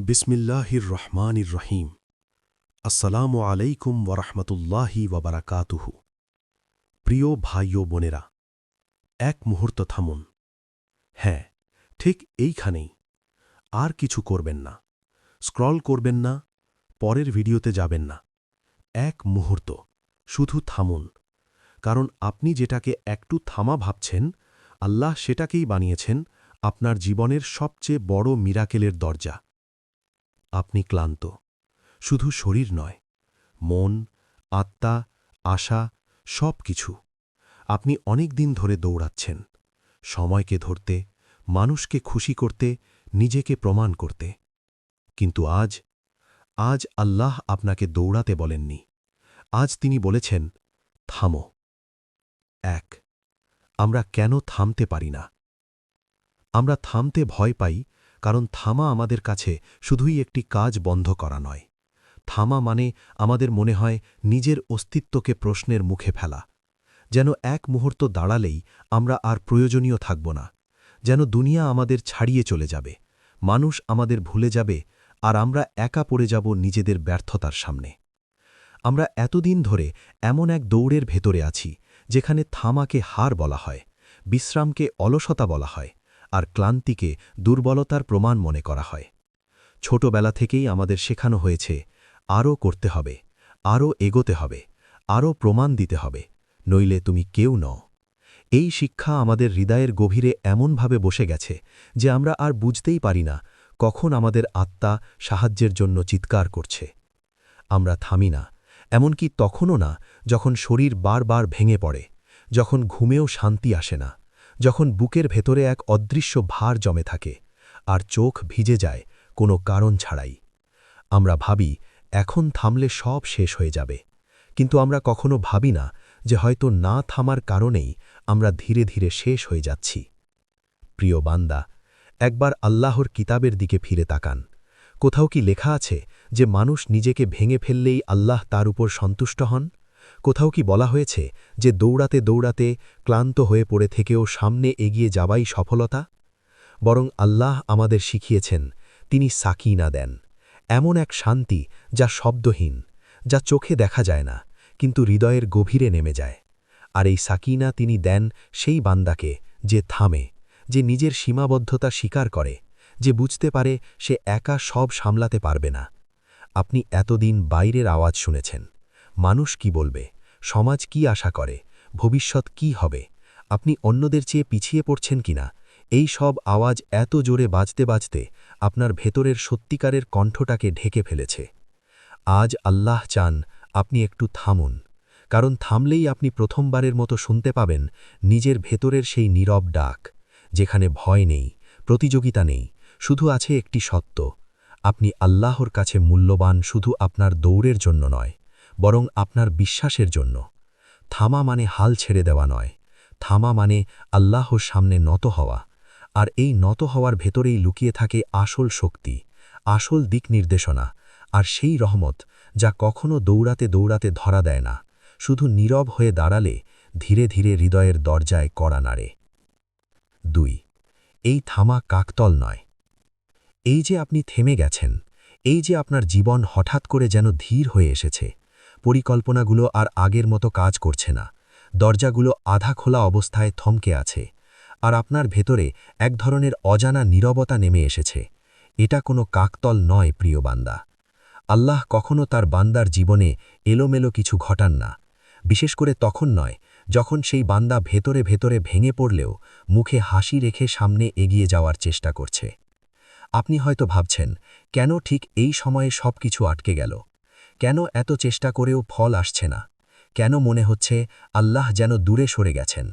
বিসমিল্লাহির রহমানির রহিম। আসসালামু আলাইকুম ওয়ারহমতুল্লাহি ওয়াবারাকাতুহু। প্রিয় ভাই ও বোনেরা, এক মুহূর্ত থামুন। হ্যাঁ, ঠিক এইখানেই। আর কিছু করবেন না, স্ক্রল করবেন না, পরের ভিডিওতে যাবেন না। এক মুহূর্ত শুধু থামুন, কারণ আপনি যেটাকে একটু থামা ভাবছেন, আল্লাহ সেটাকেই বানিয়েছেন আপনার জীবনের সবচেয়ে বড় মিরাকেলের দরজা। আপনি ক্লান্ত, শুধু শরীর নয়, মন, আত্মা, আশা, সব কিছু। আপনি অনেক দিন ধরে দৌড়াচ্ছেন, সময়কে ধরতে, মানুষকে খুশি করতে, নিজেকে প্রমাণ করতে। কিন্তু আজ আল্লাহ আপনাকে দৌড়াতে বলেননি। আজ তিনি বলেছেন, থামো। এক, আমরা কেন থামতে পারি না? আমরা থামতে ভয় পাই, কারণ থামা আমাদের কাছে শুধুই একটি কাজ বন্ধ করা নয়। থামা মানে আমাদের মনে হয় নিজের অস্তিত্বকে প্রশ্নের মুখে ফেলা। যেন এক মুহূর্ত দাঁড়ালেই আমরা আর প্রয়োজনীয় থাকব না, যেন দুনিয়া আমাদের ছাড়িয়ে চলে যাবে, মানুষ আমাদের ভুলে যাবে, আর আমরা একা পড়ে যাব নিজেদের ব্যর্থতার সামনে। আমরা এতদিন ধরে এমন এক দৌড়ের ভেতরে আছি যেখানে থামাকে হার বলা হয়, বিশ্রামকে অলসতা বলা হয়, আর ক্লান্তিকে দুর্বলতার প্রমাণ মনে করা হয়। ছোটবেলা থেকেই আমাদের শেখানো হয়েছে, আরও করতে হবে, আরও এগোতে হবে, আরও প্রমাণ দিতে হবে, নইলে তুমি কেউ নও। এই শিক্ষা আমাদের হৃদয়ের গভীরে এমনভাবে বসে গেছে যে আমরা আর বুঝতেই পারি না কখন আমাদের আত্মা সাহায্যের জন্য চিৎকার করছে। আমরা থামি না, এমনকি তখনও না যখন শরীর বারবার ভেঙে পড়ে, যখন ঘুমেও শান্তি আসে না, যখন বুকের ভেতরে এক অদৃশ্য ভার জমে থাকে, আর চোখ ভিজে যায় কোনো কারণ ছাড়াই। আমরা ভাবি এখন থামলে সব শেষ হয়ে যাবে, কিন্তু আমরা কখনো ভাবি না যে হয়তো না থামার কারণেই আমরা ধীরে ধীরে শেষ হয়ে যাচ্ছি। প্রিয় বান্দা, একবার আল্লাহর কিতাবের দিকে ফিরে তাকান। কোথাও কি লেখা আছে যে মানুষ নিজেকে ভেঙে ফেললেই আল্লাহ তার উপর সন্তুষ্ট হন? কোথাও কি বলা হয়েছে যে দৌড়াতে দৌড়াতে ক্লান্ত হয়ে পড়ে থেকেও সামনে এগিয়ে যাওয়াই সফলতা? বরং আল্লাহ আমাদের শিখিয়েছেন, তিনি সাকিনা দেন, এমন এক শান্তি যা শব্দহীন, যা চোখে দেখা যায় না, কিন্তু হৃদয়ের গভীরে নেমে যায়। আর এই সাকিনা তিনি দেন সেই বান্দাকে যে থামে, যে নিজের সীমাবদ্ধতা স্বীকার করে, যে বুঝতে পারে সে একা সব সামলাতে পারবে না। আপনি এতদিন বাইরের আওয়াজ শুনেছেন, মানুষ কি বলবে, সমাজ কি আশা করে, ভবিষ্যৎ কি হবে, আপনি অন্যদের চেয়ে পিছিয়ে পড়ছেন কিনা, এই সব আওয়াজ এত জোরে বাজতে বাজতে আপনার ভেতরের সত্যিকারের কণ্ঠটাকে ঢেকে ফেলেছে। আজ আল্লাহ চান আপনি একটু থামুন, কারণ থামলেই আপনি প্রথমবারের মতো শুনতে পাবেন নিজের ভেতরের সেই নীরব ডাক, যেখানে ভয় নেই, প্রতিযোগিতা নেই, শুধু আছে একটি সত্য: আপনি আল্লাহর কাছে মূল্যবান শুধু আপনার দৌড়ের জন্য নয়, বরং আপনার বিশ্বাসের জন্য। থামা মানে হাল ছেড়ে দেওয়া নয়, থামা মানে আল্লাহর সামনে নত হওয়া। আর এই নত হওয়ার ভেতরেই লুকিয়ে থাকে আসল শক্তি, আসল দিক নির্দেশনা, আর সেই রহমত যা কখনো দৌড়াতে দৌড়াতে ধরা দেয় না, শুধু নীরব হয়ে দাঁড়ালে ধীরে ধীরে হৃদয়ের দরজায় কড়া নাড়ে। 2, এই থামা কাকতল নয়। এই যে আপনি থেমে গেছেন, এই যে আপনার জীবন হঠাৎ করে যেন ধীর হয়ে এসেছে, পরিকল্পনাগুলো আর আগের মতো কাজ করছে না, দরজাগুলো আধা খোলা অবস্থায় থমকে আছে, আর আপনার ভেতরে এক ধরনের অজানা নীরবতা নেমে এসেছে, এটা কোনো কাকতল নয় প্রিয় বান্দা। আল্লাহ কখনো তার বান্দার জীবনে এলোমেলো কিছু ঘটান না, বিশেষ করে তখন নয় যখন সেই বান্দা ভেতরে ভেতরে ভেঙে পড়লেও মুখে হাসি রেখে সামনে এগিয়ে যাওয়ার চেষ্টা করছে। আপনি হয়তো ভাবছেন, কেন ঠিক এই সময়ে সব কিছু আটকে গেল, কেন এত চেষ্টা করেও ফল আসছে না, কেন মনে হচ্ছে আল্লাহ যেন দূরে সরে গেছেন।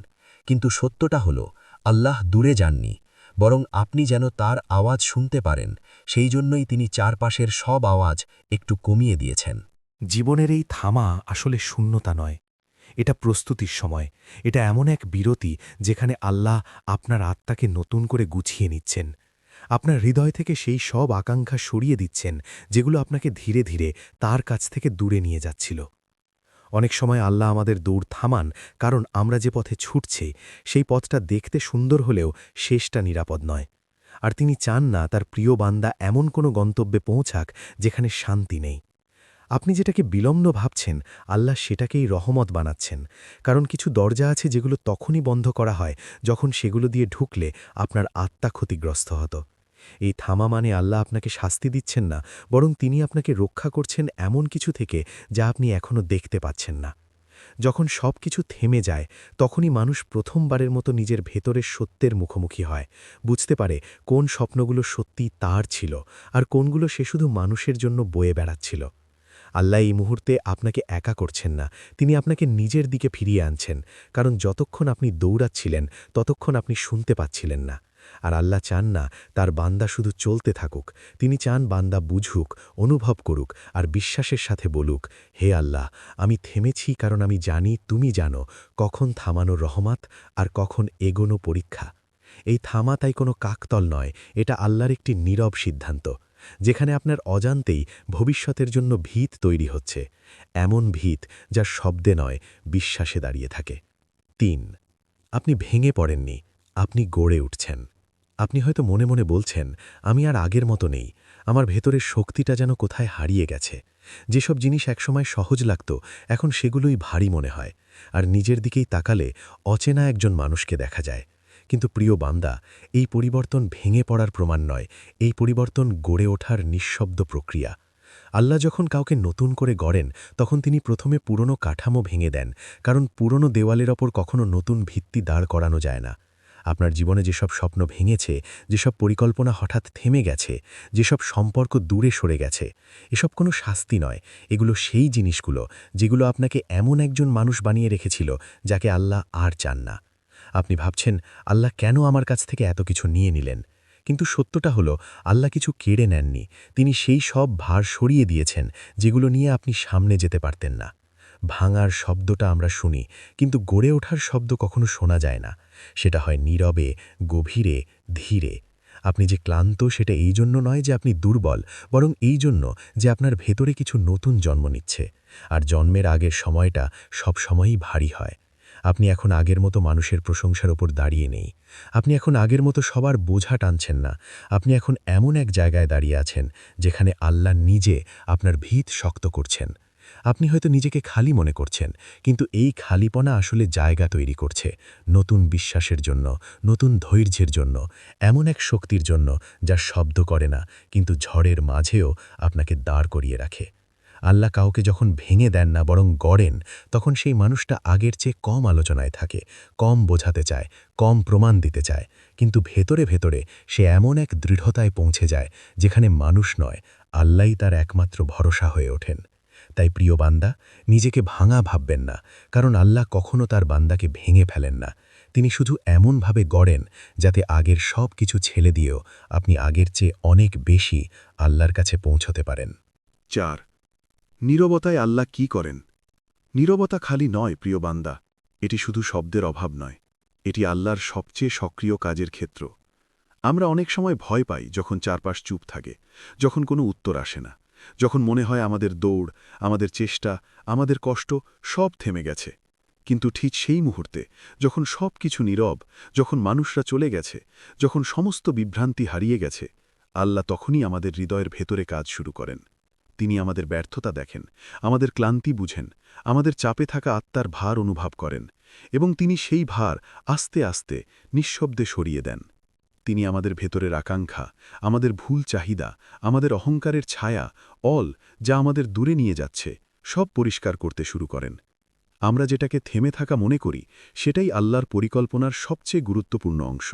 কিন্তু সত্যটা হলো, আল্লাহ দূরে যাননি, বরং আপনি যেন তার আওয়াজ শুনতে পারেন, সেই জন্যই তিনি চারপাশের সব আওয়াজ একটু কমিয়ে দিয়েছেন। জীবনের এই থামা আসলে শূন্যতা নয়, এটা প্রস্তুতির সময়। এটা এমন এক বিরতি যেখানে আল্লাহ আপনার আত্মাকে নতুন করে গুছিয়ে নিচ্ছেন, আপনার হৃদয় থেকে সেই সব আকাঙ্ক্ষা সরিয়ে দিচ্ছেন যেগুলো আপনাকে ধীরে ধীরে তার কাছ থেকে দূরে নিয়ে যাচ্ছিল। অনেক সময় আল্লাহ আমাদের দৌড় থামান, কারণ আমরা যে পথে ছুটছি সেই পথটা দেখতে সুন্দর হলেও শেষটা নিরাপদ নয়। আর তিনি চান না তার প্রিয় বান্দা এমন কোনো গন্তব্যে পৌঁছাক যেখানে শান্তি নেই। আপনি যেটাকে বিলম্ব ভাবছেন, আল্লাহ সেটাকেই রহমত বানাচ্ছেন। কারণ কিছু দরজা আছে যেগুলো তখনই বন্ধ করা হয় যখন সেগুলো দিয়ে ঢুকলে আপনার আত্মা ক্ষতিগ্রস্ত হতো। এই থামা মানে আল্লাহ আপনাকে শাস্তি দিচ্ছেন না, বরং তিনি আপনাকে রক্ষা করছেন এমন কিছু থেকে যা আপনি এখনও দেখতে পাচ্ছেন না। যখন সব কিছু থেমে যায়, তখনই মানুষ প্রথমবারের মতো নিজের ভেতরের সত্যের মুখোমুখি হয়, বুঝতে পারে কোন স্বপ্নগুলো সত্যি তার ছিল আর কোনগুলো সে শুধু মানুষের জন্য বয়ে বেড়াচ্ছিল। আল্লাহ এই মুহূর্তে আপনাকে একা করছেন না, তিনি আপনাকে নিজের দিকে ফিরিয়ে আনছেন, কারণ যতক্ষণ আপনি দৌড়াচ্ছিলেন ততক্ষণ আপনি শুনতে পাচ্ছিলেন না। আর আল্লাহ চান না তার বান্দা শুধু চলতে থাকুক, তিনি চান বান্দা বুঝুক, অনুভব করুক আর বিশ্বাসের সাথে বলুক, হে আল্লাহ, আমি থেমেছি কারণ আমি জানি তুমি জানো কখন থামানো রহমত আর কখন এগোনো পরীক্ষা। এই থামা তাই কোনো কাকতল নয়, এটা আল্লাহর একটি নীরব সিদ্ধান্ত, যেখানে আপনার অজান্তেই ভবিষ্যতের জন্য ভিত তৈরি হচ্ছে, এমন ভিত যা শব্দে নয়, বিশ্বাসে দাঁড়িয়ে থাকে। ৩. আপনি ভেঙে পড়েননি, আপনি গড়ে উঠছেন। আপনি হয়তো মনে মনে বলছেন, আমি আর আগের মতো নেই, আমার ভেতরের শক্তিটা যেন কোথায় হারিয়ে গেছে। যেসব জিনিস একসময় সহজ লাগত, এখন সেগুলোই ভারী মনে হয়, আর নিজের দিকেই তাকালে অচেনা একজন মানুষকে দেখা যায়। কিন্তু প্রিয় বান্দা, এই পরিবর্তন ভেঙে পড়ার প্রমাণ নয়, এই পরিবর্তন গড়ে ওঠার নিঃশব্দ প্রক্রিয়া। আল্লাহ যখন কাউকে নতুন করে গড়েন, তখন তিনি প্রথমে পুরনো কাঠামো ভেঙে দেন, কারণ পুরনো দেওয়ালের ওপর কখনো নতুন ভিত্তি দাঁড় করানো যায় না। আপনার জীবনে যেসব স্বপ্ন ভেঙেছে, যেসব পরিকল্পনা হঠাৎ থেমে গেছে, যেসব সম্পর্ক দূরে সরে গেছে, এসব কোনো শাস্তি নয়, এগুলো সেই জিনিসগুলো যেগুলো আপনাকে এমন একজন মানুষ বানিয়ে রেখেছিল যাকে আল্লাহ আর চান না। আপনি ভাবছেন, আল্লাহ কেন আমার কাছ থেকে এত কিছু নিয়ে নিলেন? কিন্তু সত্যটা হলো, আল্লাহ কিছু কেড়ে নেননি, তিনি সেই সব ভার সরিয়ে দিয়েছেন যেগুলো নিয়ে আপনি সামনে যেতে পারতেন না। ভাঙার শব্দটা আমরা শুনি, কিন্তু গড়ে ওঠার শব্দ কখনো শোনা যায় না। সেটা হয় নীরবে, গভীরে, ধীরে। আপনি যে ক্লান্ত সেটা এই জন্য নয় যে আপনি দুর্বল, বরং এই জন্য যে আপনার ভেতরে কিছু নতুন জন্ম নিচ্ছে, আর জন্মের আগের সময়টা সব সময়ই ভারী হয়। আপনি এখন আগের মতো মানুষের প্রশংসার ওপর দাঁড়িয়ে নেই, আপনি এখন আগের মতো সবার বোঝা টানছেন না, আপনি এখন এমন এক জায়গায় দাঁড়িয়ে আছেন যেখানে আল্লাহ নিজে আপনার ভিত শক্ত করছেন। আপনি হয়তো নিজেকে খালি মনে করছেন, কিন্তু এই খালিপনা আসলে জায়গা তৈরি করছে নতুন বিশ্বাসের জন্য, নতুন ধৈর্যের জন্য, এমন এক শক্তির জন্য যা শব্দ করে না, কিন্তু ঝড়ের মাঝেও আপনাকে দাঁড় করিয়ে রাখে। আল্লাহ কাউকে যখন ভেঙে দেন না বরং গড়েন, তখন সেই মানুষটা আগের চেয়ে কম আলোচনায় থাকে, কম বোঝাতে চায়, কম প্রমাণ দিতে চায়, কিন্তু ভেতরে ভেতরে সে এমন এক দৃঢ়তায় পৌঁছে যায় যেখানে মানুষ নয়, আল্লাহই তার একমাত্র ভরসা হয়ে ওঠেন। তাই প্রিয় বান্দা, নিজেকে ভাঙা ভাববেন না, কারণ আল্লাহ কখনো তার বান্দাকে ভেঙে ফেলেন না। তিনি শুধু এমনভাবে গড়েন যাতে আগের সব কিছু ছেড়ে দিয়েও আপনি আগের চেয়ে অনেক বেশি আল্লাহর কাছে পৌঁছতে পারেন। ৪. নীরবতায় আল্লাহ কি করেন? নীরবতা খালি নয় প্রিয় বান্দা, এটি শুধু শব্দের অভাব নয়, এটি আল্লাহর সবচেয়ে সক্রিয় কাজের ক্ষেত্র। আমরা অনেক সময় ভয় পাই যখন চারপাশ চুপ থাকে, যখন কোনো উত্তর আসে না, যখন মনে হয় আমাদের দৌড়, আমাদের চেষ্টা, আমাদের কষ্ট সব থেমে গেছে। কিন্তু ঠিক সেই মুহূর্তে, যখন সব কিছু নীরব, যখন মানুষরা চলে গেছে, যখন সমস্ত বিভ্রান্তি হারিয়ে গেছে, আল্লাহ তখনই আমাদের হৃদয়ের ভেতরে কাজ শুরু করেন। তিনি আমাদের ব্যর্থতা দেখেন, আমাদের ক্লান্তি বুঝেন, আমাদের চাপে থাকা আত্মার ভার অনুভব করেন, এবং তিনি সেই ভার আস্তে আস্তে নিঃশব্দে সরিয়ে দেন। তিনি আমাদের ভেতরের আকাঙ্ক্ষা, আমাদের ভুল চাহিদা, আমাদের অহংকারের ছায়া, যা আমাদের দূরে নিয়ে যাচ্ছে, সব পরিষ্কার করতে শুরু করেন। আমরা যেটাকে থেমে থাকা মনে করি, সেটাই আল্লাহর পরিকল্পনার সবচেয়ে গুরুত্বপূর্ণ অংশ।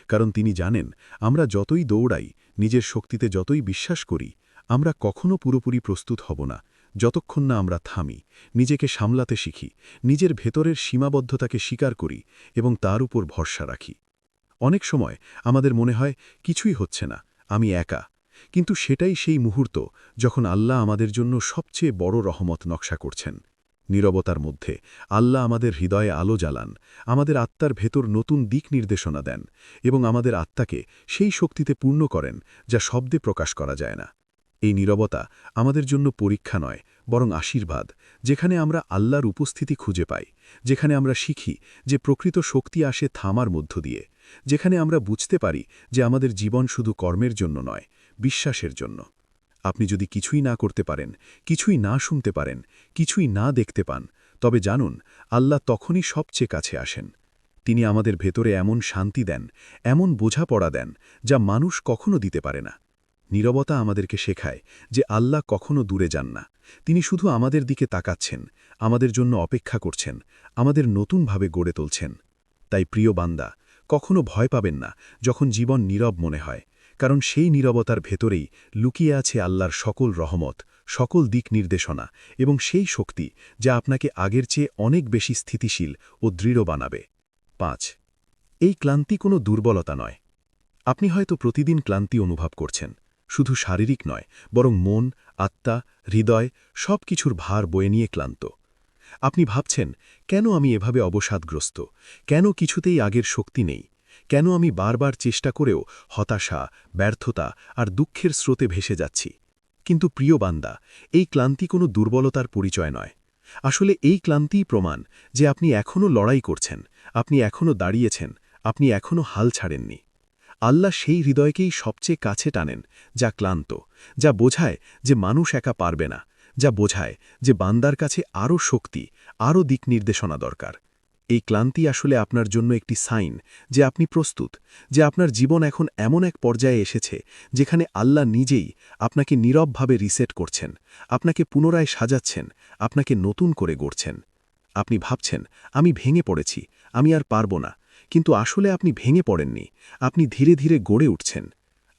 কারণ তিনি জানেন, আমরা যতই দৌড়াই, নিজের শক্তিতে যতই বিশ্বাস করি, আমরা কখনো পুরোপুরি প্রস্তুত হব না, যতক্ষণ না আমরা থামি, নিজেকে সামলাতে শিখি, নিজের ভেতরের সীমাবদ্ধতাকে স্বীকার করি এবং তার উপর ভরসা রাখি। অনেক সময় আমাদের মনে হয় কিছুই হচ্ছে না, আমি একা। কিন্তু সেটাই সেই মুহূর্ত যখন আল্লাহ আমাদের জন্য সবচেয়ে বড় রহমত নকশা করছেন। নীরবতার মধ্যে আল্লাহ আমাদের হৃদয়ে আলো জ্বালান, আমাদের আত্মার ভেতর নতুন দিক নির্দেশনা দেন এবং আমাদের আত্মাকে সেই শক্তিতে পূর্ণ করেন যা শব্দে প্রকাশ করা যায় না। এই নীরবতা আমাদের জন্য পরীক্ষা নয়, বরং আশীর্বাদ, যেখানে আমরা আল্লাহর উপস্থিতি খুঁজে পাই, যেখানে আমরা শিখি যে প্রকৃত শক্তি আসে থামার মধ্য দিয়ে, যেখানে আমরা বুঝতে পারি যে আমাদের জীবন শুধু কর্মের জন্য নয়, বিশ্বাসের জন্য। আপনি যদি কিছুই না করতে পারেন, কিছুই না শুনতে পারেন, কিছুই না দেখতে পান, তবে জানুন আল্লাহ তখনই সবচেয়ে কাছে আসেন। তিনি আমাদের ভেতরে এমন শান্তি দেন, এমন বোঝাপড়া দেন, যা মানুষ কখনো দিতে পারে না। নীরবতা আমাদেরকে শেখায় যে আল্লাহ কখনো দূরে যান না। তিনি শুধু আমাদের দিকে তাকাচ্ছেন, আমাদের জন্য অপেক্ষা করছেন, আমাদের নতুনভাবে গড়ে তুলছেন। তাই প্রিয় বান্দা, কখনো ভয় পাবেন না যখন জীবন নীরব মনে হয়, কারণ সেই নীরবতার ভেতরেই লুকিয়ে আছে আল্লাহর সকল রহমত, সকল দিক নির্দেশনা এবং সেই শক্তি যা আপনাকে আগের চেয়ে অনেক বেশি স্থিতিশীল ও দৃঢ় বানাবে। 5. এই ক্লান্তি কোনো দুর্বলতা নয়। আপনি হয়তো প্রতিদিন ক্লান্তি অনুভব করছেন, শুধু শারীরিক নয়, বরং মন, আত্মা, হৃদয় সব কিছুর ভার বয়ে নিয়ে ক্লান্ত। আপনি ভাবছেন, কেন আমি এভাবে অবসাদগ্রস্ত, কেন কিছুতেই আগের শক্তি নেই, কেন আমি বারবার চেষ্টা করেও হতাশা, ব্যর্থতা আর দুঃখের স্রোতে ভেসে যাচ্ছি। কিন্তু প্রিয় বান্দা, এই ক্লান্তি কোনো দুর্বলতার পরিচয় নয়। আসলে এই ক্লান্তিই প্রমাণ যে আপনি এখনও লড়াই করছেন, আপনি এখনও দাঁড়িয়েছেন, আপনি এখনও হাল ছাড়েননি। আল্লাহ সেই হৃদয়কেই সবচেয়ে কাছে টানেন যা ক্লান্ত, যা বোঝায় যে মানুষ একা পারবে না, যা বোঝায় যে বান্দার কাছে আরও শক্তি, আরও দিক নির্দেশনা দরকার। এই ক্লান্তি আসলে আপনার জন্য একটি সাইন যে আপনি প্রস্তুত, যে আপনার জীবন এখন এমন এক পর্যায়ে এসেছে যেখানে আল্লাহ নিজেই আপনাকে নীরবভাবে রিসেট করছেন, আপনাকে পুনরায় সাজাচ্ছেন, আপনাকে নতুন করে গড়ছেন। আপনি ভাবছেন, আমি ভেঙে পড়েছি, আমি আর পারব না, কিন্তু আসলে আপনি ভেঙে পড়েননি, আপনি ধীরে ধীরে গড়ে উঠছেন।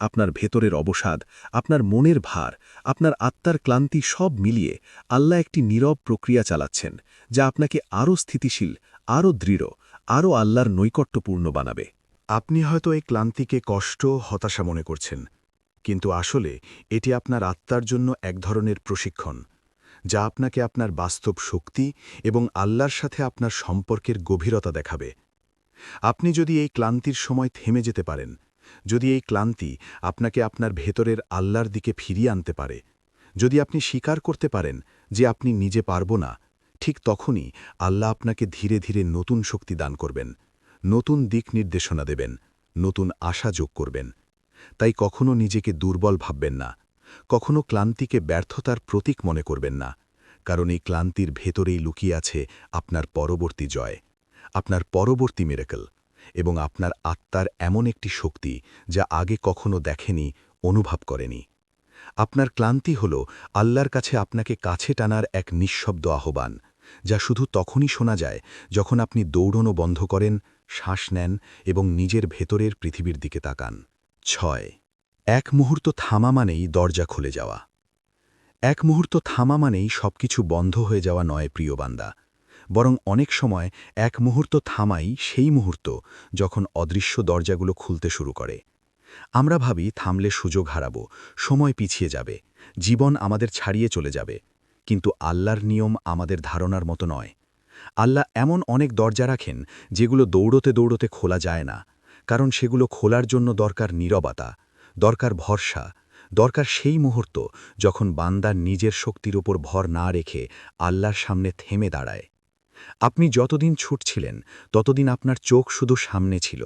আপনার ভেতরের অবসাদ, আপনার মনের ভার, আপনার আত্মার ক্লান্তি সব মিলিয়ে আল্লাহ একটি নীরব প্রক্রিয়া চালাচ্ছেন, যা আপনাকে আরও স্থিতিশীল, আরও দৃঢ়, আরও আল্লাহর নৈকট্যপূর্ণ বানাবে। আপনি হয়তো এই ক্লান্তিকে কষ্ট, হতাশা মনে করছেন, কিন্তু আসলে এটি আপনার আত্মার জন্য এক ধরনের প্রশিক্ষণ, যা আপনাকে আপনার বাস্তব শক্তি এবং আল্লাহর সাথে আপনার সম্পর্কের গভীরতা দেখাবে। আপনি যদি এই ক্লান্তির সময় থেমে যেতে পারেন, যদি এই ক্লান্তি আপনাকে আপনার ভেতরের আল্লাহর দিকে ফিরিয়ে আনতে পারে, যদি আপনি স্বীকার করতে পারেন যে আপনি নিজে পারব না, ঠিক তখনই আল্লাহ আপনাকে ধীরে ধীরে নতুন শক্তি দান করবেন, নতুন দিক নির্দেশনা দেবেন, নতুন আশা যোগ করবেন। তাই কখনো নিজেকে দুর্বল ভাববেন না, কখনো ক্লান্তিকে ব্যর্থতার প্রতীক মনে করবেন না, কারণ এই ক্লান্তির ভেতরেই লুকিয়ে আছে আপনার পরবর্তী জয়, আপনার পরবর্তী মিরাকল এবং আপনার আত্মার এমন একটি শক্তি যা আগে কখনো দেখেনি, অনুভব করেনি। আপনার ক্লান্তি হল আল্লাহর কাছে আপনাকে কাছে টানার এক নিঃশব্দ আহ্বান, যা শুধু তখনই শোনা যায় যখন আপনি দৌড়নো বন্ধ করেন, শ্বাস নেন এবং নিজের ভেতরের পৃথিবীর দিকে তাকান। 6. এক মুহূর্ত থামা মানেই দরজা খুলে যাওয়া। এক মুহূর্ত থামা মানেই সবকিছু বন্ধ হয়ে যাওয়া নয় প্রিয় বান্দা, বরং অনেক সময় এক মুহূর্ত থামাই সেই মুহূর্ত যখন অদৃশ্য দরজাগুলো খুলতে শুরু করে। আমরা ভাবি থামলে সুযোগ হারাব, সময় পিছিয়ে যাবে, জীবন আমাদের ছাড়িয়ে চলে যাবে, কিন্তু আল্লাহর নিয়ম আমাদের ধারণার মতো নয়। আল্লাহ এমন অনেক দরজা রাখেন যেগুলো দৌড়তে দৌড়তে খোলা যায় না, কারণ সেগুলো খোলার জন্য দরকার নীরবতা, দরকার ভরসা, দরকার সেই মুহূর্ত যখন বান্দার নিজের শক্তির উপর ভর না রেখে আল্লাহর সামনে থেমে দাঁড়ায়। আপনি যতদিন ছুটছিলেন ততদিন আপনার চোখ শুধু সামনে ছিল,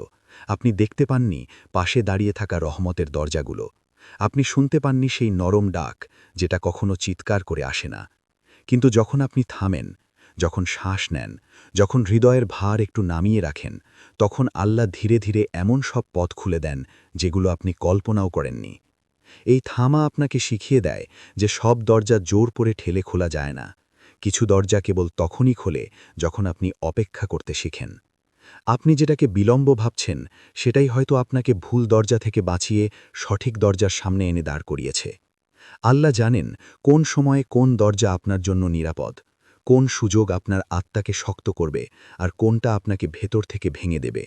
আপনি দেখতে পাননি পাশে দাঁড়িয়ে থাকা রহমতের দরজাগুলো, আপনি শুনতে পাননি সেই নরম ডাক যেটা কখনো চিৎকার করে আসে না। কিন্তু যখন আপনি থামেন, যখন শ্বাস নেন, যখন হৃদয়ের ভার একটু নামিয়ে রাখেন, তখন আল্লাহ ধীরে ধীরে এমন সব পথ খুলে দেন যেগুলো আপনি কল্পনাও করেননি। এই থামা আপনাকে শিখিয়ে দেয় যে সব দরজা জোর করে ঠেলে খোলা যায় না, কিছু দরজা কেবল তখনই খোলে যখন আপনি অপেক্ষা করতে শিখেন। আপনি যেটাকে বিলম্ব ভাবছেন সেটাই হয়তো আপনাকে ভুল দরজা থেকে বাঁচিয়ে সঠিক দরজার সামনে এনে দাঁড় করিয়েছে। আল্লাহ জানেন কোন সময়ে কোন দরজা আপনার জন্য নিরাপদ, কোন সুযোগ আপনার আত্মাকে শক্ত করবে আর কোনটা আপনাকে ভেতর থেকে ভেঙে দেবে।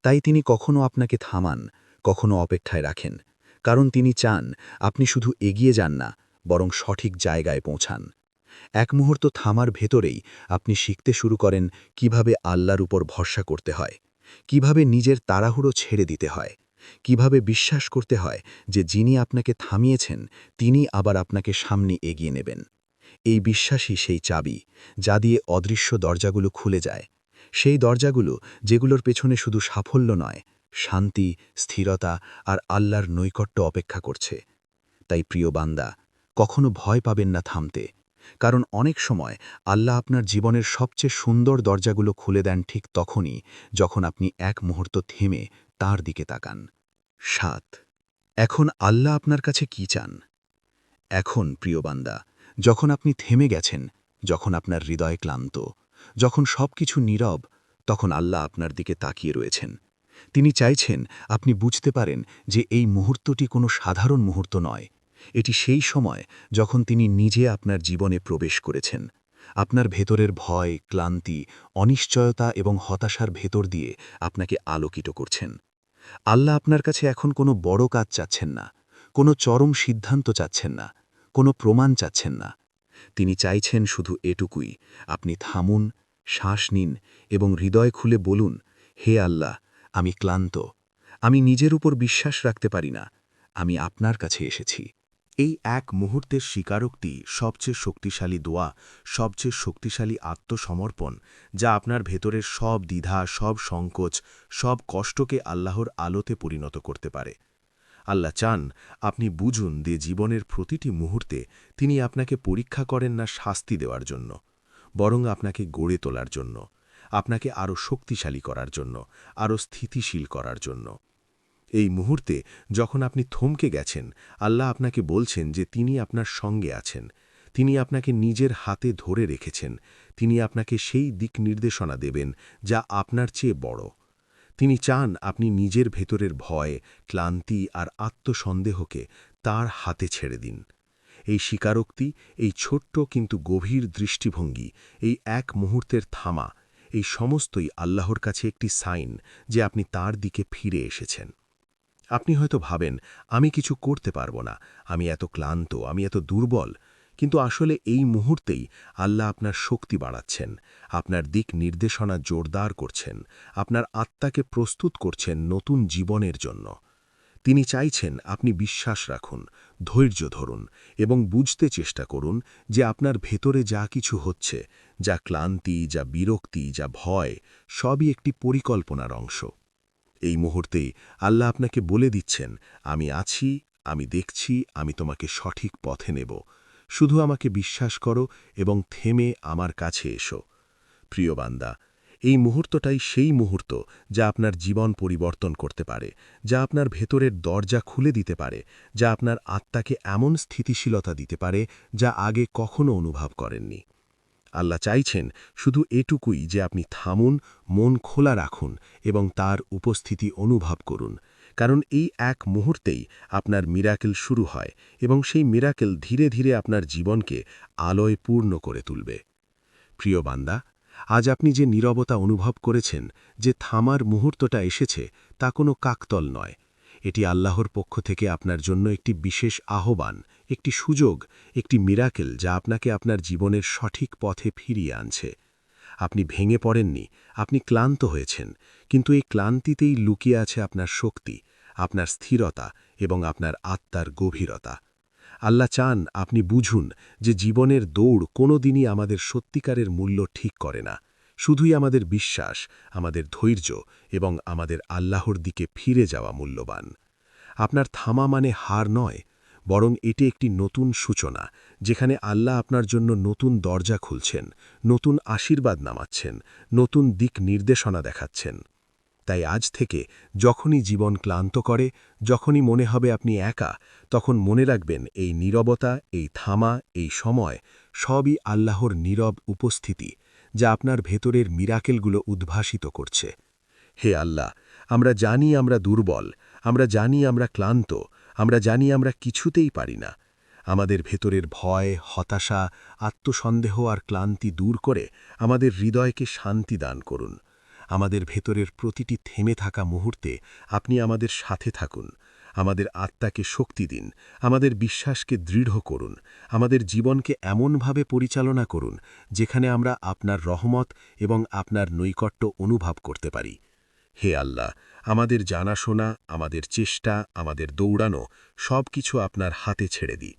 তাই তিনি কখনো আপনাকে থামান, কখনো অপেক্ষায় রাখেন, কারণ তিনি চান আপনি শুধু এগিয়ে যান না, বরং সঠিক জায়গায় পৌঁছান। এক মুহূর্ত থামার ভেতরেই আপনি শিখতে শুরু করেন কিভাবে আল্লাহর উপর ভরসা করতে হয়, কিভাবে নিজের তাড়াহুড়ো ছেড়ে দিতে হয়, কিভাবে বিশ্বাস করতে হয় যে যিনি আপনাকে থামিয়েছেন তিনি আবার আপনাকে সামনে এগিয়ে নেবেন। এই বিশ্বাসই সেই চাবি যা দিয়ে অদৃশ্য দরজাগুলো খুলে যায়, সেই দরজাগুলো যেগুলোর পেছনে শুধু সাফল্য নয়, শান্তি, স্থিরতা আর আল্লাহর নৈকট্য অপেক্ষা করছে। তাই প্রিয় বান্দা, কখনো ভয় পাবেন না থামতে, কারণ অনেক সময় আল্লাহ আপনার জীবনের সবচেয়ে সুন্দর দরজাগুলো খুলে দেন ঠিক তখনই, যখন আপনি এক মুহূর্ত থেমে তার দিকে তাকান। ৭। এখন আল্লাহ আপনার কাছে কি চান? এখন প্রিয় বান্দা, যখন আপনি থেমে গেছেন, যখন আপনার হৃদয় ক্লান্ত, যখন সবকিছু নীরব, তখন আল্লাহ আপনার দিকে তাকিয়ে রয়েছেন। তিনি চাইছেন আপনি বুঝতে পারেন যে এই মুহূর্তটি কোনো সাধারণ মুহূর্ত নয়। এটি সেই সময় যখন তিনি নিজে আপনার জীবনে প্রবেশ করেছেন। আপনার ভেতরের ভয়, ক্লান্তি, অনিশ্চয়তা এবং হতাশার ভেতর দিয়ে আপনাকে আলোকিত করছেন। আল্লাহ আপনার কাছে এখন কোনো বড় কাজ চাচ্ছেন না, কোনো চরম সিদ্ধান্ত চাচ্ছেন না, কোনো প্রমাণ চাচ্ছেন না। তিনি চাইছেন শুধু এটুকুই, আপনি থামুন, শ্বাস নিন এবং হৃদয় খুলে বলুন, হে আল্লাহ, আমি ক্লান্ত, আমি নিজের উপর বিশ্বাস রাখতে পারি না, আমি আপনার কাছে এসেছি। এই এক মুহূর্তের স্বীকারোক্তি সবচেয়ে শক্তিশালী দোয়া, সবচেয়ে শক্তিশালী আত্মসমর্পণ, যা আপনার ভেতরের সব দ্বিধা, সব সংকোচ, সব কষ্টকে আল্লাহর আলোতে পরিণত করতে পারে। আল্লাহ চান আপনি বুঝুন যে জীবনের প্রতিটি মুহূর্তে তিনি আপনাকে পরীক্ষা করেন না শাস্তি দেওয়ার জন্য, বরং আপনাকে গড়ে তোলার জন্য, আপনাকে আরও শক্তিশালী করার জন্য, আরও স্থিতিশীল করার জন্য। এই মুহূর্তে যখন আপনি থমকে গেছেন, আল্লাহ আপনাকে বলছেন যে তিনি আপনার সঙ্গে আছেন, তিনি আপনাকে নিজের হাতে ধরে রেখেছেন, তিনি আপনাকে সেই দিক নির্দেশনা দেবেন যা আপনার চেয়ে বড়। তিনি চান আপনি নিজের ভেতরের ভয়, ক্লান্তি আর আত্মসন্দেহকে তার হাতে ছেড়ে দিন। এই স্বীকারোক্তি, এই ছোট্ট কিন্তু গভীর দৃষ্টিভঙ্গি, এই এক মুহূর্তের থামা, এই সমস্তই আল্লাহর কাছে একটি সাইন যে আপনি তার দিকে ফিরে এসেছেন। আপনি হয়তো ভাবেন, আমি কিছু করতে পারব না, আমি এত ক্লান্ত, আমি এত দুর্বল, কিন্তু আসলে এই মুহূর্তেই আল্লাহ আপনার শক্তি বাড়াচ্ছেন, আপনার দিক নির্দেশনা জোরদার করছেন, আপনার আত্মাকে প্রস্তুত করছেন নতুন জীবনের জন্য। তিনি চাইছেন আপনি বিশ্বাস রাখুন, ধৈর্য ধরুন এবং বুঝতে চেষ্টা করুন যে আপনার ভেতরে যা কিছু হচ্ছে, যা ক্লান্তি, যা বিরক্তি, যা ভয়, সবই একটি পরিকল্পনার অংশ। এই মুহূর্তেই আল্লাহ আপনাকে বলে দিচ্ছেন, আমি আছি, আমি দেখছি, আমি তোমাকে সঠিক পথে নেব। শুধু আমাকে বিশ্বাস করো এবং থেমে আমার কাছে এসো। প্রিয় বান্দা, এই মুহূর্তটাই সেই মুহূর্ত যা আপনার জীবন পরিবর্তন করতে পারে, যা আপনার ভেতরের দরজা খুলে দিতে পারে, যা আপনার আত্মাকে এমন স্থিতিশীলতা দিতে পারে যা আগে কখনো অনুভব করেননি। আল্লাহ চাইছেন শুধু এটুকুই যে আপনি থামুন, মন খোলা রাখুন এবং তার উপস্থিতি অনুভব করুন, কারণ এই এক মুহূর্তেই আপনার মিরাকেল শুরু হয় এবং সেই মিরাকেল ধীরে ধীরে আপনার জীবনকে আলোয় পূর্ণ করে তুলবে। প্রিয় বান্দা, আজ আপনি যে নীরবতা অনুভব করেছেন, যে থামার মুহূর্তটা এসেছে, তা কোনো কাকতল নয়। এটি আল্লাহর পক্ষ থেকে আপনার জন্য একটি বিশেষ আহ্বান, একটি সুযোগ, একটি মিরাকেল যা আপনাকে আপনার জীবনের সঠিক পথে ফিরিয়ে আনছে। আপনি ভেঙে পড়েননি, আপনি ক্লান্ত হয়েছেন, কিন্তু এই ক্লান্তিতেই লুকিয়ে আছে আপনার শক্তি, আপনার স্থিরতা এবং আপনার আত্মার গভীরতা। আল্লাহ চান আপনি বুঝুন যে জীবনের দৌড় কোনো দিনই আমাদের সত্যিকারের মূল্য ঠিক করে না, শুধুই আমাদের বিশ্বাস, আমাদের ধৈর্য এবং আমাদের আল্লাহর দিকে ফিরে যাওয়া মূল্যবান। আপনার থামা মানে হার নয়, বরং এটি একটি নতুন সূচনা, যেখানে আল্লাহ আপনার জন্য নতুন দরজা খুলছেন, নতুন আশীর্বাদ নামাচ্ছেন, নতুন দিক নির্দেশনা দেখাচ্ছেন। তাই আজ থেকে যখনই জীবন ক্লান্ত করে, যখনই মনে হবে আপনি একা, তখন মনে রাখবেন এই নীরবতা, এই থামা, এই সময় সবই আল্লাহর নীরব উপস্থিতি, যা আপনার ভেতরের মিরাকেলগুলো উদ্ভাসিত করছে। হে আল্লাহ, আমরা জানি আমরা দুর্বল, আমরা জানি আমরা ক্লান্ত, আমরা জানি আমরা কিছুতেই পারি না। আমাদের ভেতরের ভয়, হতাশা, আত্মসন্দেহ আর ক্লান্তি দূর করে আমাদের হৃদয়কে শান্তি দান করুন। আমাদের ভেতরের প্রতিটি থেমে থাকা মুহূর্তে আপনি আমাদের সাথে থাকুন, আমাদের আত্মাকে শক্তি দিন, আমাদের বিশ্বাসকে দৃঢ় করুন, আমাদের জীবনকে এমনভাবে পরিচালনা করুন যেখানে আমরা আপনার রহমত এবং আপনার নৈকট্য অনুভব করতে পারি। হে আল্লাহ, আমাদের জানাশোনা, আমাদের চেষ্টা, আমাদের দৌড়ানো সব কিছু আপনার হাতে ছেড়ে দিই।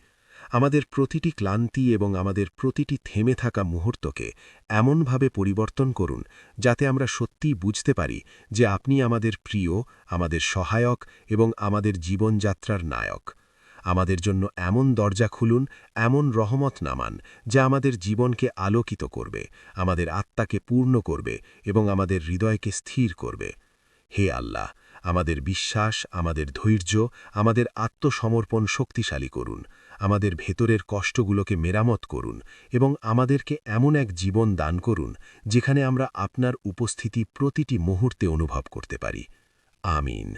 আমাদের প্রতিটি ক্লান্তি এবং আমাদের প্রতিটি থেমে থাকা মুহূর্তকে এমনভাবে পরিবর্তন করুন যাতে আমরা সত্যিই বুঝতে পারি যে আপনি আমাদের প্রিয়, আমাদের সহায়ক এবং আমাদের জীবনযাত্রার নায়ক। আমাদের জন্য এমন দরজা খুলুন, এমন রহমত নামান যা আমাদের জীবনকে আলোকিত করবে, আমাদের আত্মাকে পূর্ণ করবে এবং আমাদের হৃদয়কে স্থির করবে। হে আল্লাহ, আমাদের বিশ্বাস, আমাদের ধৈর্য, আমাদের আত্মসমর্পণ শক্তিশালী করুন, আমাদের ভেতরের কষ্টগুলোকে মেরামত করুন এবং আমাদেরকে এমন এক জীবন দান করুন যেখানে আমরা আপনার উপস্থিতি প্রতিটি মুহূর্তে অনুভব করতে পারি। আমিন।